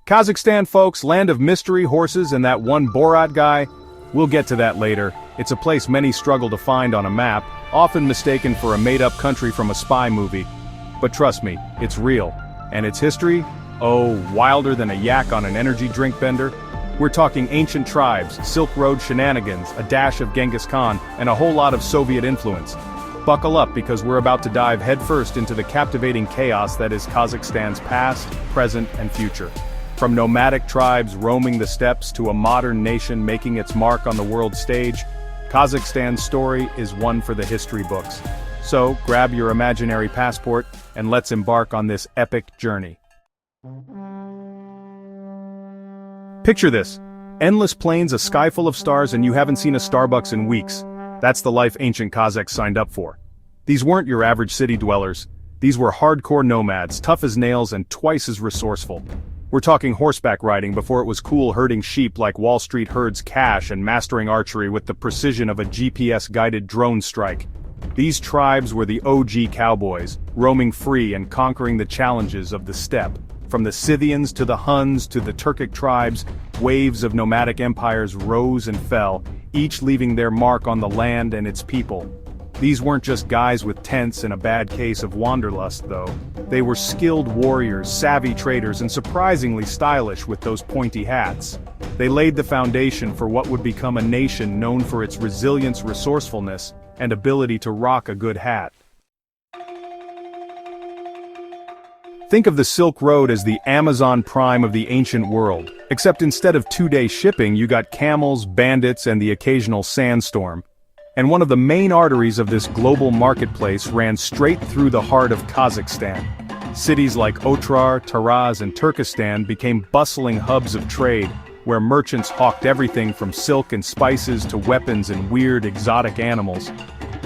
Kazakhstan, folks, land of mystery, horses, and that one Borat guy. We'll get to that later. It's a place many struggle to find on a map, often mistaken for a made-up country from a spy movie. But trust me, it's real. And its history? Oh, wilder than a yak on an energy drink bender. We're talking ancient tribes, Silk Road shenanigans, a dash of Genghis Khan, and a whole lot of Soviet influence. Buckle up because we're about to dive headfirst into the captivating chaos that is Kazakhstan's past, present, and future. From nomadic tribes roaming the steppes to a modern nation making its mark on the world stage, Kazakhstan's story is one for the history books. So, grab your imaginary passport, and let's embark on this epic journey. Picture this. Endless plains, a sky full of stars, and you haven't seen a Starbucks in weeks. That's the life ancient Kazakhs signed up for. These weren't your average city dwellers. These were hardcore nomads, tough as nails and twice as resourceful. We're talking horseback riding before it was cool, herding sheep like Wall Street herds cash, and mastering archery with the precision of a GPS-guided drone strike. These tribes were the OG cowboys, roaming free and conquering the challenges of the steppe. From the Scythians to the Huns to the Turkic tribes, waves of nomadic empires rose and fell, each leaving their mark on the land and its people. These weren't just guys with tents and a bad case of wanderlust, though. They were skilled warriors, savvy traders, and surprisingly stylish with those pointy hats. They laid the foundation for what would become a nation known for its resilience, resourcefulness, and ability to rock a good hat. Think of the Silk Road as the Amazon Prime of the ancient world, except instead of 2-day shipping you got camels, bandits, and the occasional sandstorm. And one of the main arteries of this global marketplace ran straight through the heart of Kazakhstan. Cities like Otrar, Taraz, and Turkestan became bustling hubs of trade, where merchants hawked everything from silk and spices to weapons and weird exotic animals.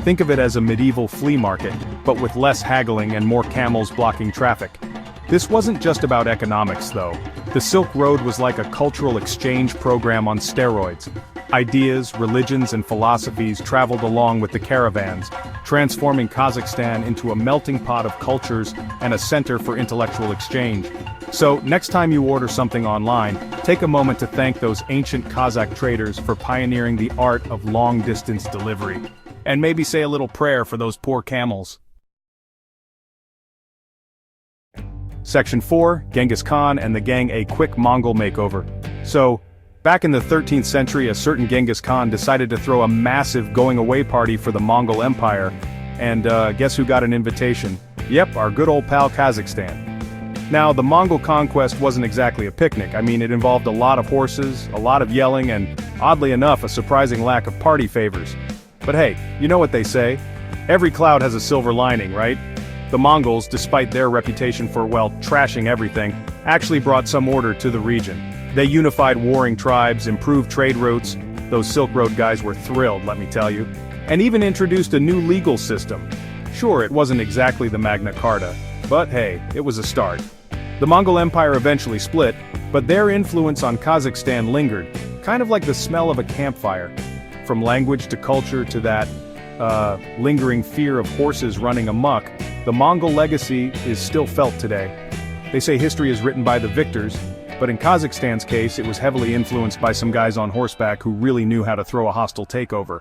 Think of it as a medieval flea market, but with less haggling and more camels blocking traffic. This wasn't just about economics, though. The Silk Road was like a cultural exchange program on steroids. Ideas, religions, and philosophies traveled along with the caravans, transforming Kazakhstan into a melting pot of cultures and a center for intellectual exchange. So, next time you order something online, take a moment to thank those ancient Kazakh traders for pioneering the art of long-distance delivery. And maybe say a little prayer for those poor camels. Section 4, Genghis Khan and the Gang, a quick Mongol makeover. So, back in the 13th century, a certain Genghis Khan decided to throw a massive going-away party for the Mongol Empire. And guess who got an invitation? Yep, our good old pal Kazakhstan. Now, the Mongol conquest wasn't exactly a picnic. I mean, it involved a lot of horses, a lot of yelling, and, oddly enough, a surprising lack of party favors. But hey, you know what they say? Every cloud has a silver lining, right? The Mongols, despite their reputation for, well, trashing everything, actually brought some order to the region. They unified warring tribes, improved trade routes, those Silk Road guys were thrilled, let me tell you, and even introduced a new legal system. Sure, it wasn't exactly the Magna Carta, but hey, it was a start. The Mongol Empire eventually split, but their influence on Kazakhstan lingered, kind of like the smell of a campfire. From language to culture to that, lingering fear of horses running amok, the Mongol legacy is still felt today. They say history is written by the victors, but in Kazakhstan's case it was heavily influenced by some guys on horseback who really knew how to throw a hostile takeover.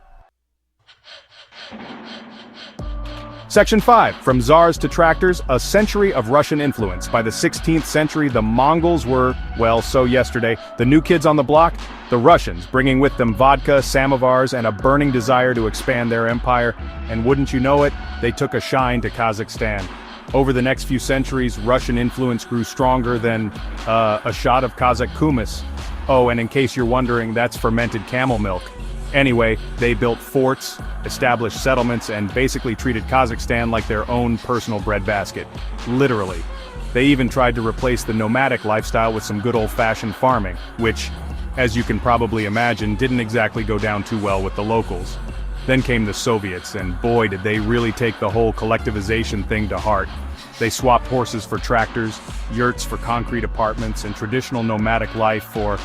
Section 5, from czars to tractors, a century of Russian influence. By the 16th century, the Mongols were, well, so yesterday, the new kids on the block, the Russians, bringing with them vodka, samovars, and a burning desire to expand their empire, and wouldn't you know it, they took a shine to Kazakhstan. Over the next few centuries, Russian influence grew stronger than, a shot of Kazakh kumis. Oh, and in case you're wondering, that's fermented camel milk. Anyway, they built forts, established settlements, and basically treated Kazakhstan like their own personal breadbasket. Literally. They even tried to replace the nomadic lifestyle with some good old-fashioned farming, which, as you can probably imagine, didn't exactly go down too well with the locals. Then came the Soviets, and boy did they really take the whole collectivization thing to heart. They swapped horses for tractors, yurts for concrete apartments, and traditional nomadic life for,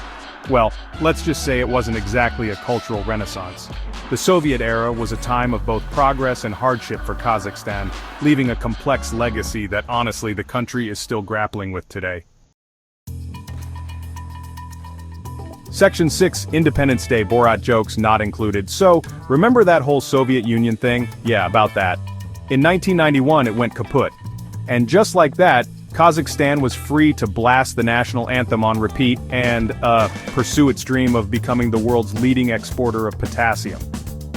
well, let's just say it wasn't exactly a cultural renaissance. The Soviet era was a time of both progress and hardship for Kazakhstan, leaving a complex legacy that honestly the country is still grappling with today. Section 6, Independence Day Borat jokes not included. So, remember that whole Soviet Union thing? Yeah, about that. In 1991 it went kaput. And just like that, Kazakhstan was free to blast the national anthem on repeat and, pursue its dream of becoming the world's leading exporter of potassium.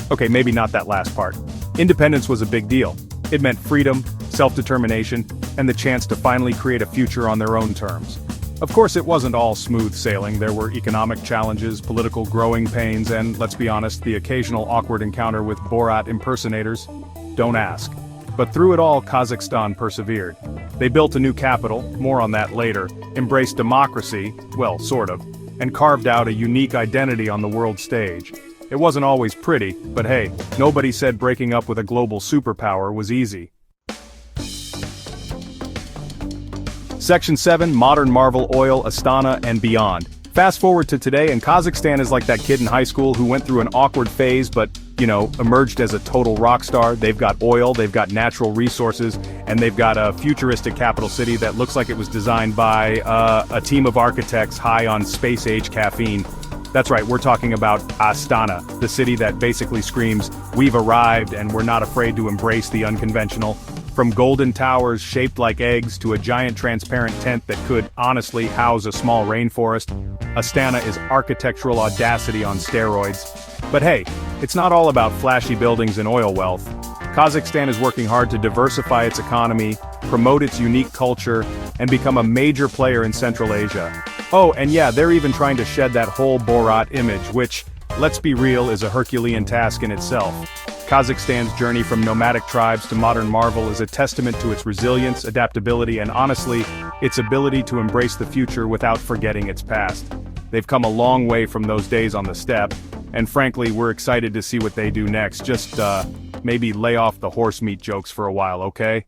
Okay, maybe not that last part. Independence was a big deal. It meant freedom, self-determination, and the chance to finally create a future on their own terms. Of course, it wasn't all smooth sailing. There were economic challenges, political growing pains, and, let's be honest, the occasional awkward encounter with Borat impersonators. Don't ask. But through it all, Kazakhstan persevered. They built a new capital, more on that later, embraced democracy, well, sort of, and carved out a unique identity on the world stage. It wasn't always pretty, but hey, nobody said breaking up with a global superpower was easy. Section 7, Modern Marvel Oil, Astana, and beyond. Fast forward to today and Kazakhstan is like that kid in high school who went through an awkward phase but, emerged as a total rock star. They've got oil, they've got natural resources, and they've got a futuristic capital city that looks like it was designed by, a team of architects high on space-age caffeine. That's right, we're talking about Astana, the city that basically screams, "We've arrived and we're not afraid to embrace the unconventional." From golden towers shaped like eggs to a giant transparent tent that could, honestly, house a small rainforest, Astana is architectural audacity on steroids. But hey, it's not all about flashy buildings and oil wealth. Kazakhstan is working hard to diversify its economy, promote its unique culture, and become a major player in Central Asia. Oh, and yeah, they're even trying to shed that whole Borat image, which, let's be real, is a Herculean task in itself. Kazakhstan's journey from nomadic tribes to modern marvel is a testament to its resilience, adaptability, and honestly, its ability to embrace the future without forgetting its past. They've come a long way from those days on the steppe, and frankly, we're excited to see what they do next. Just, maybe lay off the horse meat jokes for a while, okay?